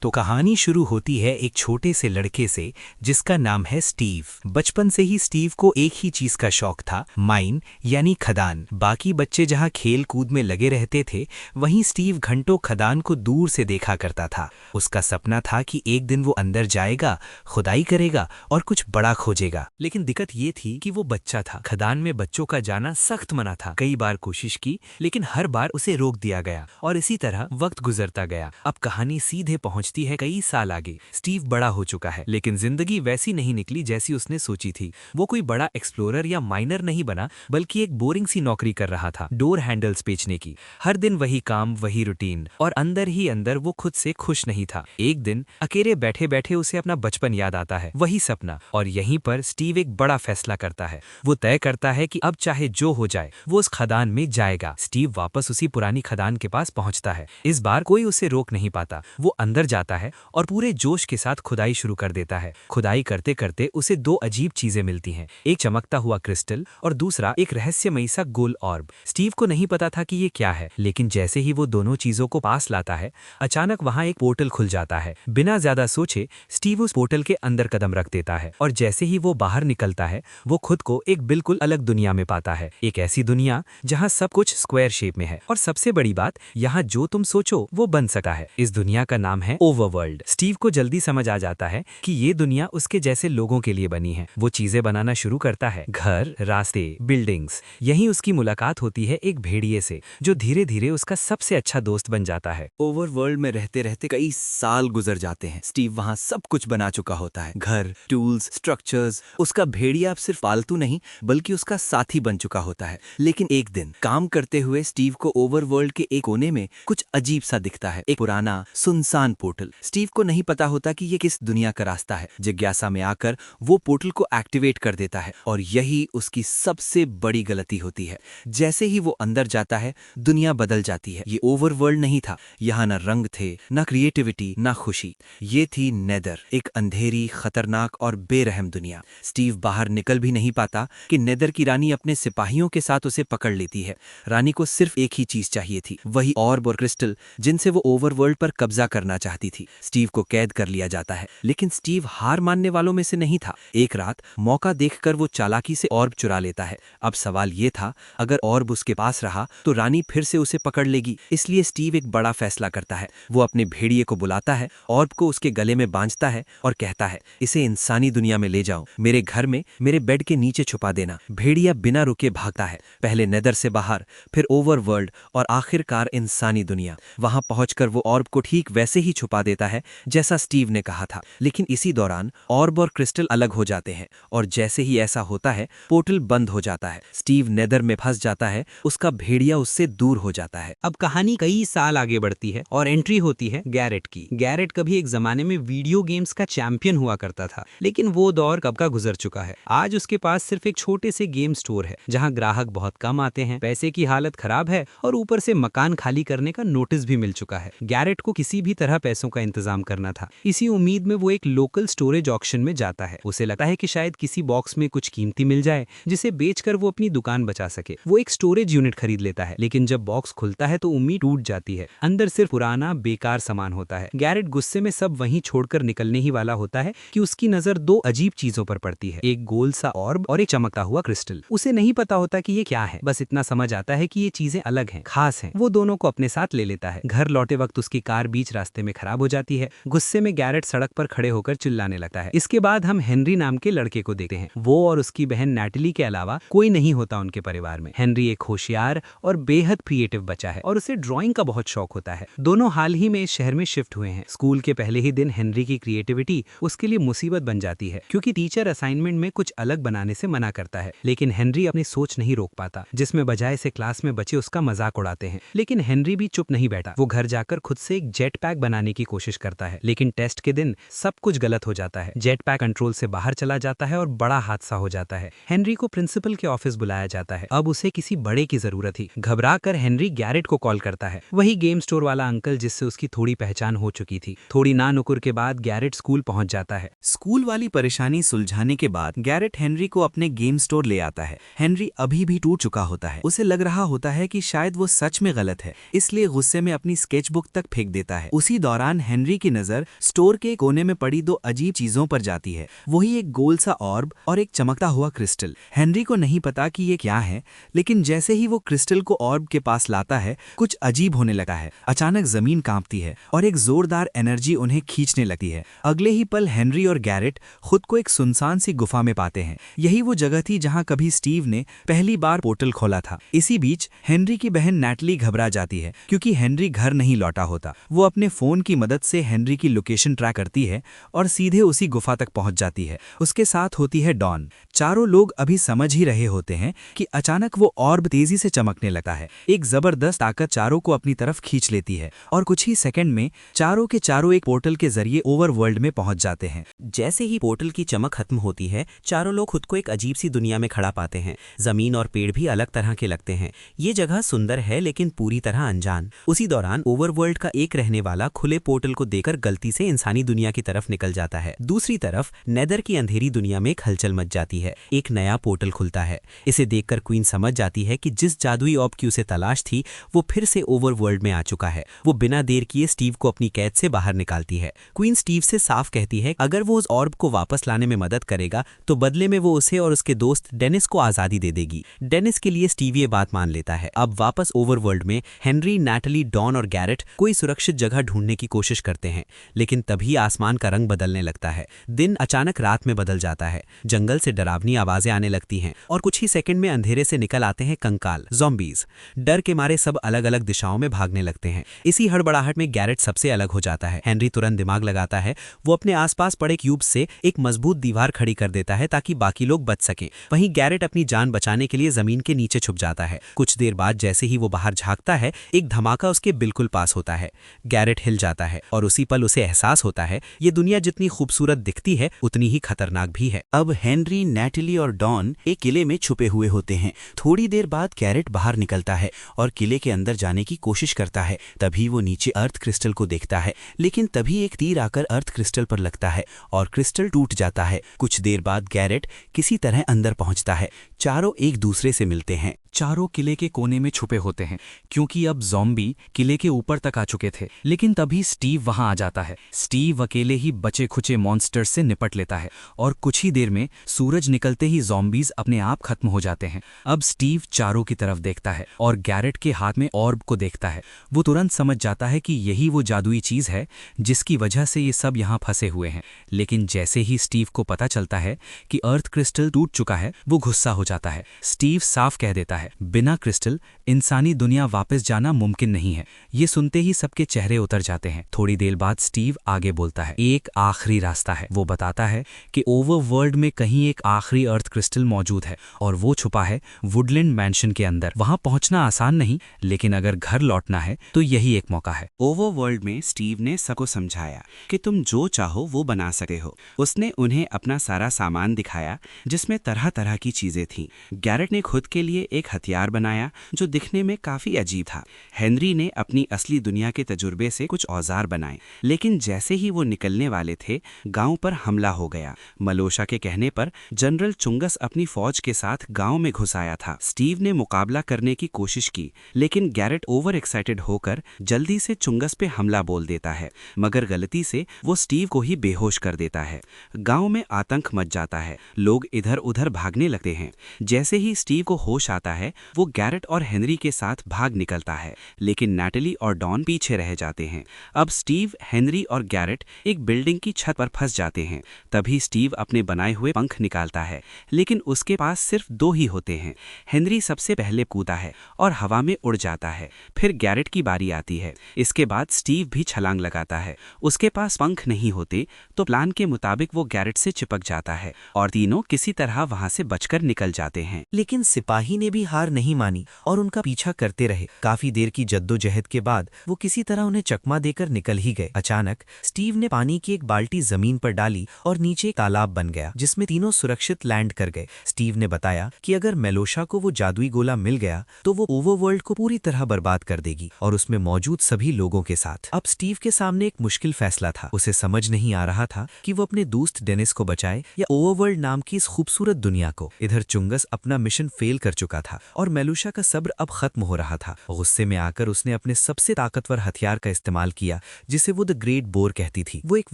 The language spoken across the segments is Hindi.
तो कहानी शुरू होती है एक छोटे से लड़के से जिसका नाम है स्टीव। बचपन से ही स्टीव को एक ही चीज का शौक था, माइन यानी खदान। बाकी बच्चे जहां खेल कूद में लगे रहते थे, वहीं स्टीव घंटों खदान को दूर से देखा करता था। उसका सपना था कि एक दिन वो अंदर जाएगा, खुदाई करेगा और कुछ बड़ा खोजेगा। लेकिन दिक्कत ये थी कि वो बच्चा था। खदान में बच्चों का जाना सख्त मना था। कई बार कोशिश की, लेकिन हर बार उसे रोक दिया गया और इसी तरह वक्त गुजरता गया। अब कहानी सीधे पहुंचती है कई साल आगे। स्टीव बड़ा हो चुका है, लेकिन जिंदगी वैसी नहीं निकली जैसी उसने सोची थी। वो कोई बड़ा एक्सप्लोरर या माइनर नहीं बना, बल्कि एक बोरिंग सी नौकरी कर रहा था, डोर हैंडल्स बेचने की। हर दिन वही काम, वही रूटीन, और अंदर ही अंदर वो खुद से खुश नहीं था। एक दिन अकेले बैठे बैठे उसे अपना बचपन याद आता है, वही सपना। और यहीं पर स्टीव एक बड़ा फैसला करता है। वो तय करता है कि अब चाहे जो हो जाए वो उस खदान में जाएगा। स्टीव वापस उसी पुरानी खदान के पास पहुंचता है। इस बार कोई उसे रोक नहीं पाता। वो अंदर जाता है और पूरे जोश के साथ खुदाई शुरू कर देता है। खुदाई करते करते उसे दो अजीब चीजें मिलती हैं, एक चमकता हुआ क्रिस्टल और दूसरा एक रहस्यमयी सा गोल ऑर्ब। स्टीव को नहीं पता था कि ये क्या है, लेकिन जैसे ही वो दोनों चीजों को पास लाता है, अचानक वहां एक पोर्टल खुल जाता है। बिना ज्यादा सोचे स्टीव उस पोर्टल के अंदर कदम रख देता है और जैसे ही वो बाहर निकलता है, वो खुद को एक बिल्कुल अलग दुनिया में पाता है। एक ऐसी दुनिया जहां सब कुछ स्क्वायर शेप में है और सबसे बड़ी बात, यहाँ जो तुम सोचो वो बन सकता है। इस दुनिया का नाम है ओवरवर्ल्ड। स्टीव को जल्दी समझ आ जाता है कि ये दुनिया उसके जैसे लोगों के लिए बनी है। वो चीजें बनाना शुरू करता है, घर, रास्ते, बिल्डिंग्स। यहीं उसकी मुलाकात होती है एक भेड़िए से, जो धीरे धीरे उसका सबसे अच्छा दोस्त बन जाता है। ओवरवर्ल्ड में रहते रहते कई साल गुजर जाते हैं। स्टीव वहां सब कुछ बना चुका होता है, घर, टूल्स, स्ट्रक्चर्स। उसका भेड़िया अब सिर्फ पालतू नहीं, बल्कि उसका साथी बन चुका होता है। लेकिन एक दिन काम करते हुए स्टीव को ओवरवर्ल्ड के एक कोने में कुछ अजीब सा दिखता है, एक पुराना सुनसान पोर्टल। स्टीव को नहीं पता होता कि ये किस दुनिया का रास्ता है। जिज्ञासा में आकर वो पोर्टल को एक्टिवेट कर देता है और यही उसकी सबसे बड़ी गलती होती है। जैसे ही वो अंदर जाता है, दुनिया बदल जाती है। ये ओवरवर्ल्ड नहीं था। यहाँ न रंग थे, न क्रिएटिविटी, न खुशी। ये थी नेदर, एक अंधेरी, खतरनाक और बेरहम दुनिया। स्टीव बाहर निकल भी नहीं पाता कि नेदर की रानी अपने सिपाहियों के साथ उसे पकड़ लेती है। रानी को सिर्फ एक ही चीज चाहिए थी, वही ऑर्ब और क्रिस्टल जिनसे वो ओवरवर्ल्ड पर कब्जा करना चाहती थी। स्टीव को कैद कर लिया जाता है, लेकिन स्टीव हार मानने वालों में से नहीं था। एक रात मौका देखकर वो चालाकी से ऑर्ब चुरा लेता है। अब सवाल ये था, अगर ऑर्ब उसके पास रहा तो रानी फिर से उसे पकड़ लेगी। इसलिए स्टीव एक बड़ा फैसला करता है। वो अपने भेड़िए को बुलाता है, ऑर्ब को उसके गले में बांधता है और कहता है, इसे इंसानी दुनिया में ले जाओ, मेरे घर में मेरे बेड के नीचे छुपा देना। भेड़िया बिना रुके भागता है, पहले नेदर से बाहर, फिर ओवरवर्ल्ड और आखिरकार इंसानी दुनिया। वहां पहुंचकर वो ऑर्ब को ठीक वैसे ही छुपा देता है जैसा स्टीव ने कहा था। लेकिन इसी दौरान ऑर्ब और क्रिस्टल अलग हो जाते हैं और जैसे ही ऐसा होता है, पोर्टल बंद हो जाता है। स्टीव नेदर में फंस जाता है, उसका भेड़िया उससे दूर हो जाता है। अब कहानी कई साल आगे बढ़ती है और एंट्री होती है गैरेट की। गैरेट कभी एक जमाने में वीडियो गेम्स का चैंपियन हुआ करता था, लेकिन वो दौर कब का गुजर चुका है। आज उसके पास सिर्फ एक छोटे से गेम स्टोर है, जहां ग्राहक बहुत कम आते हैं, पैसे की हालत खराब है और ऊपर से मकान खाली करने का नोटिस भी मिल चुका है। गैरेट को किसी भी तरह पैसों का इंतजाम करना था। इसी उम्मीद में वो एक लोकल स्टोरेज ऑक्शन में जाता है। उसे लगता है कि शायद किसी बॉक्स में कुछ कीमती मिल जाए, जिसे बेचकर वो अपनी दुकान बचा सके। वो एक स्टोरेज यूनिट खरीद लेता है, लेकिन जब बॉक्स खुलता है तो उम्मीद टूट जाती है। अंदर सिर्फ पुराना बेकार सामान होता है। गैरेट गुस्से में सब वहीं छोड़कर निकलने ही वाला होता है कि उसकी नजर दो अजीब चीजों पर पड़ती है, एक गोल सा ऑर्ब और एक चमकता हुआ क्रिस्टल। उसे नहीं पता होता कि ये क्या है, बस इतना समझ आता है कि ये चीजें अलग हैं, खास हैं। वो दोनों को अपने साथ ले लेता है। घर लौटे वक्त उसकी कार बीच रास्ते में खराब हो जाती है। गुस्से में गैरेट सड़क पर खड़े होकर चिल्लाने लगता है। इसके बाद हम हेनरी नाम के लड़के को देखते हैं। वो और उसकी बहन नैटली के अलावा कोई नहीं होता उनके परिवार में। हेनरी एक होशियार और बेहद क्रिएटिव बच्चा है और उसे ड्राइंग का बहुत शौक होता है। दोनों हाल ही में इस शहर में शिफ्ट हुए हैं। स्कूल के पहले ही दिन हेनरी की क्रिएटिविटी उसके लिए मुसीबत बन जाती है, क्योंकि टीचर असाइनमेंट में कुछ अलग बनाने से मना करता है। लेकिन हेनरी अपनी सोच नहीं रोक पाता, जिसमें बजाय से क्लास में बच्चे उसका मजाक उड़ाते हैं। लेकिन हेनरी भी चुप नहीं बैठा। वो घर जाकर खुद से एक जेट पैक बनाने की कोशिश करता है, लेकिन टेस्ट के दिन सब कुछ गलत हो जाता है। जेट पैक कंट्रोल से बाहर चला जाता है और बड़ा हादसा हो जाता है। हेनरी को प्रिंसिपल के ऑफिस बुलाया जाता है। अब उसे किसी बड़े की जरूरत थी। घबरा कर हेनरी गैरेट को कॉल करता है, वही गेम स्टोर वाला अंकल जिससे उसकी थोड़ी पहचान हो चुकी थी। थोड़ी ना नुकुर के बाद गैरेट स्कूल पहुंच जाता है। स्कूल वाली परेशानी सुलझाने के बाद गैरेट हेनरी को अपने गेम स्टोर ले आता है। हेनरी अभी भी टूट चुका होता है। उसे लग रहा होता है कि शायद वो सच में गलत है, इसलिए गुस्से में अपनी स्केचबुक तक फेंक देता है। उसी दौरान दौरान हेनरी की नज़र स्टोर के कोने में पड़ी दो अजीब चीज़ों पर जाती है। वही एक गोल सा ऑर्ब और एक चमकता हुआ क्रिस्टल। हेनरी को नहीं पता कि ये क्या है, लेकिन जैसे ही वो क्रिस्टल को ऑर्ब के पास लाता है कुछ अजीब होने लगा है। अचानक जमीन कांपती है और एक जोरदार एनर्जी उन्हें खींचने लगती है। अगले ही पल हेनरी और गैरेट खुद को एक सुनसान सी गुफा में पाते हैं। यही वो जगह थी जहां कभी स्टीव ने पहली बार पोर्टल खोला था। इसी बीच हेनरी की बहन नैटली घबरा जाती है क्योंकि हेनरी घर नहीं लौटा होता। वो अपने फोन की मदद से हेनरी की लोकेशन ट्रैक करती है और सीधे उसी गुफा तक पहुंच जाती है। उसके साथ होती है डॉन। चारों लोग अभी समझ ही रहे होते हैं कि अचानक वो ऑर्ब तेजी से चमकने लगता है। एक जबरदस्त ताकत चारों को अपनी तरफ खींच लेती है और कुछ ही सेकंड में चारों के चारों एक पोर्टल के जरिए ओवरवर्ल्ड में पहुंच जाते हैं। जैसे ही पोर्टल की चमक खत्म होती है, चारों लोग खुद को एक अजीब सी दुनिया में खड़ा पाते हैं। जमीन और पेड़ भी अलग तरह के लगते हैं। ये जगह सुंदर है लेकिन पूरी तरह अनजान। उसी दौरान ओवरवर्ल्ड का एक रहने वाला खुले पोर्टल को देखकर गलती से इंसानी दुनिया की तरफ निकल जाता है। दूसरी तरफ नेदर की अंधेरी दुनिया में एक हलचल मच जाती है। एक नया पोर्टल खुलता है। इसे देखकर क्वीन समझ जाती है कि जिस जादुई ऑर्ब की उसे तलाश थी वो फिर से ओवरवर्ल्ड में आ चुका है। वो बिना देर किए स्टीव को अपनी कैद से बाहर निकालती है। क्वीन स्टीव से साफ कहती है अगर वो उस ऑर्ब को वापस लाने में मदद करेगा तो बदले में वो उसे और उसके दोस्त डेनिस को आजादी दे देगी। डेनिस के लिए स्टीव ये बात मान लेता है। अब वापस ओवरवर्ल्ड में हेनरी, नैटली, डॉन और गैरेट कोई सुरक्षित जगह ढूंढने की कोशिश करते हैं, लेकिन तभी आसमान का रंग बदलने लगता है। दिन अचानक रात में बदल जाता है। जंगल से डरावनी आवाजें आने लगती हैं और कुछ ही सेकंड में अंधेरे से निकल आते हैं कंकाल, ज़ॉम्बीज। डर के मारे सब अलग अलग दिशाओं में भागने लगते हैं। इसी हड़बड़ाहट में गैरेट सबसे अलग हो जाता है। हेनरी तुरंत दिमाग लगाता है। वो अपने आसपास पड़े क्यूब से एक मजबूत दीवार खड़ी कर देता है ताकि बाकी लोग बच सकें। वहीं गैरेट अपनी जान बचाने के लिए जमीन के नीचे छुप जाता है। कुछ देर बाद जैसे ही वो बाहर झांकता है, एक धमाका उसके बिल्कुल पास होता है। गैरेट हिल जाता है और उसी पल उसे एहसास होता है ये दुनिया जितनी खूबसूरत दिखती है उतनी ही खतरनाक भी है। अब हेनरी, नैटली और डॉन एक किले में छुपे हुए होते हैं। थोड़ी देर बाद गैरेट बाहर निकलता है और किले के अंदर जाने की कोशिश करता है। तभी वो नीचे अर्थ क्रिस्टल को देखता है, लेकिन तभी एक तीर आकर अर्थ क्रिस्टल पर लगता है और क्रिस्टल टूट जाता है। कुछ देर बाद गैरेट किसी तरह अंदर पहुंचता है। चारों एक दूसरे से मिलते हैं। चारों किले के कोने में छुपे होते हैं क्योंकि अब ज़ॉम्बी किले के ऊपर तक आ चुके थे। लेकिन तभी स्टीव वहां आ जाता है। स्टीव अकेले ही बचे खुचे मॉन्स्टर्स से निपट लेता है और कुछ ही देर में सूरज निकलते ही ज़ॉम्बीज अपने आप खत्म हो जाते हैं। अब स्टीव चारों की तरफ देखता है और गैरेट के हाथ में ऑर्ब को देखता है। वो तुरंत समझ जाता है कि यही वो जादुई चीज है जिसकी वजह से ये सब यहाँ फंसे हुए हैं। लेकिन जैसे ही स्टीव को पता चलता है कि अर्थ क्रिस्टल टूट चुका है, वो गुस्सा हो जाता है। स्टीव साफ कह देता है बिना क्रिस्टल इंसानी दुनिया वापस जाना मुमकिन नहीं है। ये सुनते ही सबके चेहरे उतर जाते हैं। थोड़ी देर बाद स्टीव आगे बोलता है एक आखिरी रास्ता है। वो बताता है कि ओवरवर्ल्ड में कहीं एक आखिरी अर्थ क्रिस्टल मौजूद है और वो छुपा है वुडलैंड मैंशन के अंदर। वहां पहुंचना आसान नहीं, लेकिन अगर घर लौटना है तो यही एक मौका है। ओवरवर्ल्ड में स्टीव ने सबको समझाया कि तुम जो चाहो वो बना सकते हो। उसने उन्हें अपना सारा सामान दिखाया जिसमें तरह तरह की चीजें थीं। गैरेट ने खुद के लिए एक हथियार बनाया जो दिखने में काफी अजीब था। हेनरी ने अपनी असली दुनिया के तजुर्बे से कुछ औजार बनाए। लेकिन जैसे ही वो निकलने वाले थे, गांव पर हमला हो गया। मलोशा के कहने पर जनरल चुंगस अपनी फौज के साथ गांव में घुस आया था। स्टीव ने मुकाबला करने की कोशिश की, लेकिन गैरेट ओवर एक्साइटेड होकर जल्दी से चुंगस पे हमला बोल देता है, मगर गलती से वो स्टीव को ही बेहोश कर देता है। गांव में आतंक मच जाता है। लोग इधर उधर भागने लगते हैं। जैसे ही स्टीव को होश आता है, वो गैरेट और हेनरी के साथ भाग निकलता है, लेकिन नैटली और डॉन पीछे रह जाते हैं। अब स्टीव, हेनरी और गैरेट एक बिल्डिंग की छत पर फंस जाते हैं। तभी स्टीव अपने बनाए हुए पंख निकालता है, लेकिन उसके पास सिर्फ 2 ही होते हैं। हेनरी सबसे पहले कूदा है और हवा में उड़ जाता है। फिर गैरेट की बारी आती है। इसके बाद स्टीव भी छलांग लगाता है। उसके पास पंख नहीं होते तो प्लान के मुताबिक वो गैरेट से चिपक जाता है और तीनों किसी तरह वहां से बचकर निकल जाते हैं। लेकिन सिपाही ने भी हार नहीं मानी और उनका पीछा करते रहे। काफी देर की जद्दोजहद के बाद वो किसी तरह उन्हें चकमा देकर निकल ही गए। अचानक स्टीव ने पानी की एक बाल्टी जमीन पर डाली और नीचे एक तालाब बन गया जिसमें तीनों सुरक्षित लैंड कर गए। स्टीव ने बताया कि अगर मेलोशा को वो जादुई गोला मिल गया तो वो ओवरवर्ल्ड को पूरी तरह बर्बाद कर देगी और उसमें मौजूद सभी लोगों के साथ। अब स्टीव के सामने एक मुश्किल फैसला था। उसे समझ नहीं आ रहा था कि वो अपने दोस्त डेनिस को बचाए या ओवरवर्ल्ड नाम की इस खूबसूरत दुनिया को। इधर चुंगस अपना मिशन फेल कर चुका था था और मेलुशा का सब्र अब खत्म हो रहा था। गुस्से में आकर उसने अपने सबसे ताकतवर हथियार का इस्तेमाल किया, जिसे वो द ग्रेट बोर कहती थी। वो एक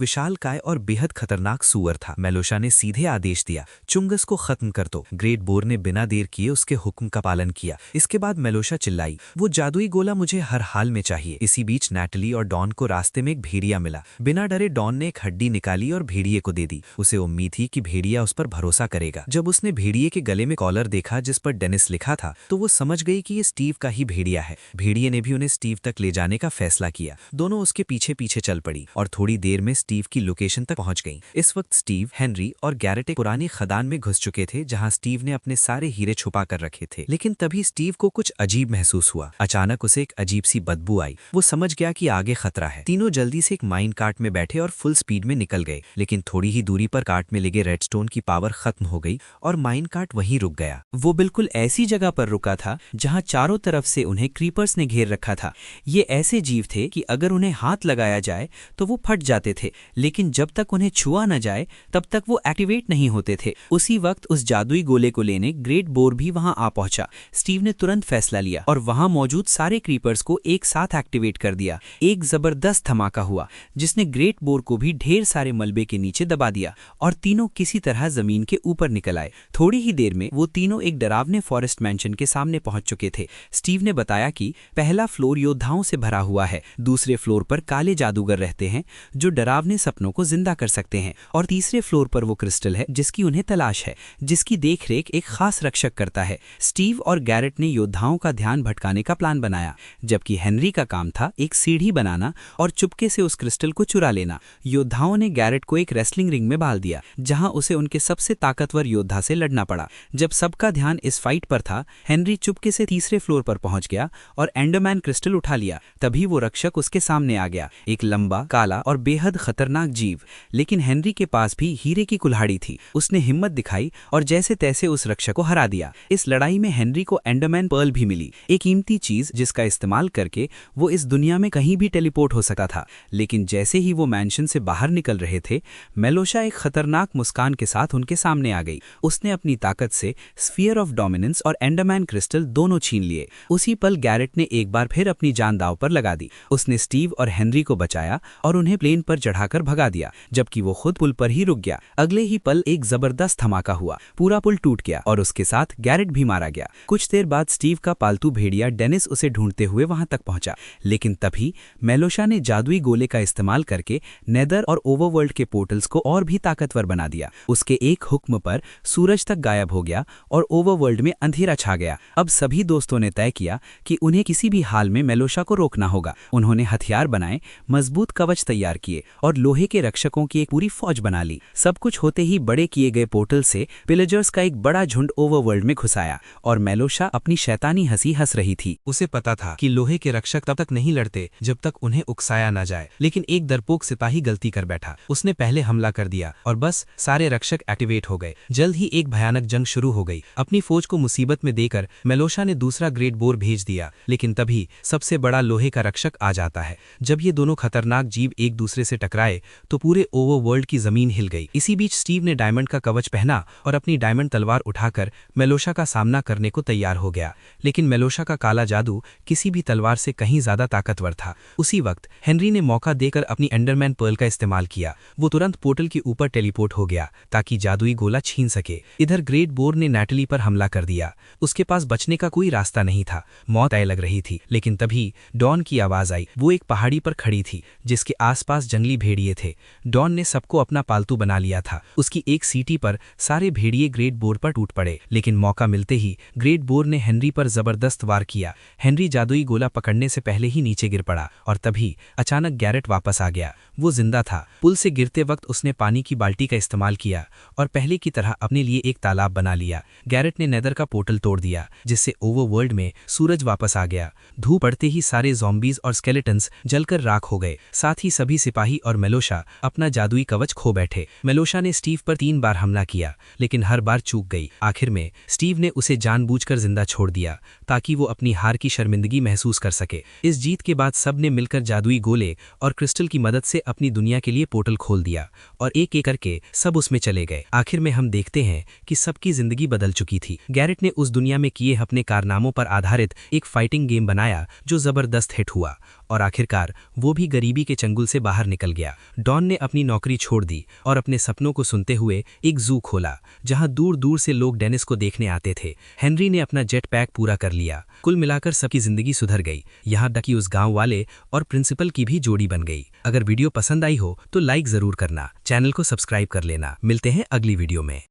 विशालकाय और बेहद खतरनाक सूअर था। मेलुशा ने सीधे आदेश दिया, चुंगस को खत्म कर दो। ग्रेट बोर ने बिना देर किए उसके हुक्म का पालन किया। इसके बाद मेलुशा चिल्लाई, वो जादुई गोला मुझे हर हाल में चाहिए। इसी बीच नैटली और डॉन को रास्ते में एक भेड़िया मिला। बिना डरे डॉन ने एक हड्डी निकाली और भेड़िए को दे दी। उसे उम्मीद थी कि भेड़िया उस पर भरोसा करेगा। जब उसने भेड़िए के गले में कॉलर देखा जिस पर डेनिस लिखा था, तो वो समझ गई कि ये स्टीव का ही भेड़िया है। भेड़िए ने भी उन्हें स्टीव तक ले जाने का फैसला किया। दोनों उसके पीछे पीछे चल पड़ी और थोड़ी देर में स्टीव की लोकेशन तक पहुंच गई। इस वक्त स्टीव, हेनरी और गैरेट एक पुरानी खदान में घुस चुके थे, जहां स्टीव ने अपने सारे हीरे छुपा कर रखे थे। लेकिन तभी स्टीव को कुछ अजीब महसूस हुआ। अचानक उसे एक अजीब सी बदबू आई। वो समझ गया कि आगे खतरा है। तीनों जल्दी से एक माइन कार्ट में बैठे और फुल स्पीड में निकल गए। लेकिन थोड़ी ही दूरी पर कार्ट में लगे रेडस्टोन की पावर खत्म हो गई और माइन कार्ट वहीं रुक गया। वो बिल्कुल ऐसी जगह पर रुका था जहां चारों तरफ से उन्हें क्रीपर्स ने घेर रखा था। ये ऐसे जीव थे कि अगर उन्हें हाथ लगाया जाए तो वो फट जाते थे, लेकिन जब तक उन्हें छुआ न जाए तब तक वो एक्टिवेट नहीं होते थे। उसी वक्त उस जादुई गोले को लेने ग्रेट बोर भी वहां आ पहुंचा। स्टीव ने तुरंत फैसला लिया और वहां मौजूद सारे क्रीपर्स को एक साथ एक्टिवेट कर दिया। एक जबरदस्त धमाका हुआ जिसने ग्रेट बोर को भी ढेर सारे मलबे के नीचे दबा दिया और तीनों किसी तरह जमीन के ऊपर निकल आए। थोड़ी ही देर में वो तीनों एक डरावने फॉरेस्ट मैंशन के सामने पहुंच चुके थे। स्टीव ने बताया कि पहला फ्लोर योद्धाओं से भरा हुआ है, दूसरे फ्लोर पर काले जादूगर रहते हैं जो डरावने सपनों को जिंदा कर सकते हैं, और तीसरे फ्लोर पर वो क्रिस्टल है जिसकी उन्हें तलाश है, जिसकी देखरेख एक खास रक्षक करता है। स्टीव और गैरेट ने योद्धाओं का ध्यान भटकाने का प्लान बनाया, जबकि हेनरी का काम था एक सीढ़ी बनाना और चुपके से उस क्रिस्टल को चुरा लेना। योद्धाओं ने गैरेट को एक रेसलिंग रिंग में डाल दिया, जहां उसे उनके सबसे ताकतवर योद्धा से लड़ना पड़ा। जब सबका ध्यान इस फाइट पर था, हेनरी चुपके से तीसरे फ्लोर पर पहुंच गया और एंडरमैन क्रिस्टल उठा लिया। तभी वो रक्षक उसके सामने आ गया, एक लंबा, काला और बेहद खतरनाक जीव। लेकिन हेनरी के पास भी हीरे की कुल्हाड़ी थी। उसने हिम्मत दिखाई और जैसे तैसे उस रक्षक को हरा दिया। इस लड़ाई में हेनरी को एंडरमैन पर्ल भी मिली, एक कीमती चीज जिसका इस्तेमाल करके वो इस दुनिया में कहीं भी टेलीपोर्ट हो सकता था। लेकिन जैसे ही वो मैंशन से बाहर निकल रहे थे, मेलुशा एक खतरनाक मुस्कान के साथ उनके सामने आ गई। उसने अपनी ताकत से स्फीयर ऑफ डोमिनेंस और एंडरमैन क्रिस्टल दोनों छीन लिए। उसी पल गैरेट ने एक बार फिर अपनी जान दांव पर लगा दी। उसने स्टीव और हेनरी को बचाया और उन्हें प्लेन पर चढ़ाकर भगा दिया, जबकि वो खुद पुल पर ही रुक गया। अगले ही पल एक जबरदस्त धमाका हुआ, पूरा पुल टूट गया और उसके साथ गैरेट भी मारा गया। कुछ देर बाद स्टीव का पालतू भेड़िया डेनिस उसे ढूंढते हुए वहां तक पहुंचा, लेकिन तभी मेलुशा ने जादुई गोले का इस्तेमाल करके नेदर और ओवरवर्ल्ड के पोर्टल्स को और भी ताकतवर बना दिया। उसके एक हुक्म पर सूरज तक गायब हो गया और ओवरवर्ल्ड में अंधेरा छा गया। अब सभी दोस्तों ने तय किया कि उन्हें किसी भी हाल में मेलुशा को रोकना होगा। उन्होंने हथियार बनाए, मजबूत कवच तैयार किए और लोहे के रक्षकों की एक पूरी फौज बना ली। सब कुछ होते ही बड़े किए गए पोर्टल से पिलेजर्स का एक बड़ा झुंड ओवरवर्ल्ड में घुस आया और मेलुशा अपनी शैतानी हंसी हंस रही थी। उसे पता था कि लोहे के रक्षक तब तक नहीं लड़ते जब तक उन्हें उकसाया न जाए, लेकिन एक डरपोक सिपाही गलती कर बैठा। उसने पहले हमला कर दिया और बस सारे रक्षक एक्टिवेट हो गए। जल्द ही एक भयानक जंग शुरू हो गई। अपनी फौज को मुसीबत में देकर मेलुशा ने दूसरा ग्रेट बोर भेज दिया, लेकिन तभी सबसे बड़ा लोहे का रक्षक आ जाता है। जब ये दोनों खतरनाक जीव एक दूसरे से टकराए तो पूरे ओवरवर्ल्ड की जमीन हिल गई। इसी बीच स्टीव ने डायमंड का कवच पहना और अपनी डायमंड तलवार उठाकर मेलुशा का सामना करने को तैयार हो गया। लेकिन मेलुशा का काला जादू किसी भी तलवार से कहीं ज्यादा ताकतवर था। उसी वक्त हेनरी ने मौका देकर अपनी एंडरमैन पर्ल का इस्तेमाल किया। वो तुरंत पोर्टल के ऊपर टेलीपोर्ट हो गया ताकि जादुई गोला छीन सके। इधर ग्रेट बोर ने नैटली पर हमला कर दिया। उसके पास बचने का कोई रास्ता नहीं था, मौत तय लग रही थी। लेकिन तभी डॉन की आवाज आई। वो एक पहाड़ी पर खड़ी थी जिसके आसपास जंगली भेड़िए थे। डॉन ने सबको अपना पालतू बना लिया था। उसकी एक सीटी पर सारे भेड़िए ग्रेट बोर पर टूट पड़े, लेकिन मौका मिलते ही ग्रेट बोर ने हेनरी पर जबरदस्त वार किया। हेनरी जादुई गोला पकड़ने से पहले ही नीचे गिर पड़ा और तभी अचानक गैरेट वापस आ गया। वो जिंदा था। पुल से गिरते वक्त उसने पानी की बाल्टी का इस्तेमाल किया और पहले की तरह अपने लिए एक तालाब बना लिया। गैरेट ने नेदर का पोर्टल तोड़ दिया, जिससे ओवरवर्ल्ड में सूरज वापस आ गया। धूप पड़ते ही सारे ज़ॉम्बीज और स्केलेटन्स जलकर राख हो गए। साथ ही सभी सिपाही और मेलुशा अपना जादुई कवच खो बैठे। मेलुशा ने स्टीव पर 3 बार हमला किया, लेकिन हर बार चूक गई। आखिर में स्टीव ने उसे जानबूझकर जिंदा छोड़ दिया ताकि वो अपनी हार की शर्मिंदगी महसूस कर सके। इस जीत के बाद सब ने मिलकर जादुई गोले और क्रिस्टल की मदद से अपनी दुनिया के लिए पोर्टल खोल दिया और एक एक करके सब उसमें चले गए। आखिर में हम देखते हैं कि सबकी जिंदगी बदल चुकी थी। गैरेट ने उस दुनिया में किए अपने कारनामों पर आधारित एक फाइटिंग गेम बनाया जो जबरदस्त हिट हुआ और आखिरकार वो भी गरीबी के चंगुल से बाहर निकल गया। डॉन ने अपनी नौकरी छोड़ दी और अपने सपनों को सुनते हुए एक जू खोला जहां दूर दूर से लोग डेनिस को देखने आते थे। हेनरी ने अपना जेट पैक पूरा कर लिया। कुल मिलाकर सबकी जिंदगी सुधर गई, यहाँ तक कि उस गांव वाले और प्रिंसिपल की भी जोड़ी बन गई। अगर वीडियो पसंद आई हो तो लाइक जरूर करना, चैनल को सब्सक्राइब कर लेना। मिलते हैं अगली वीडियो में।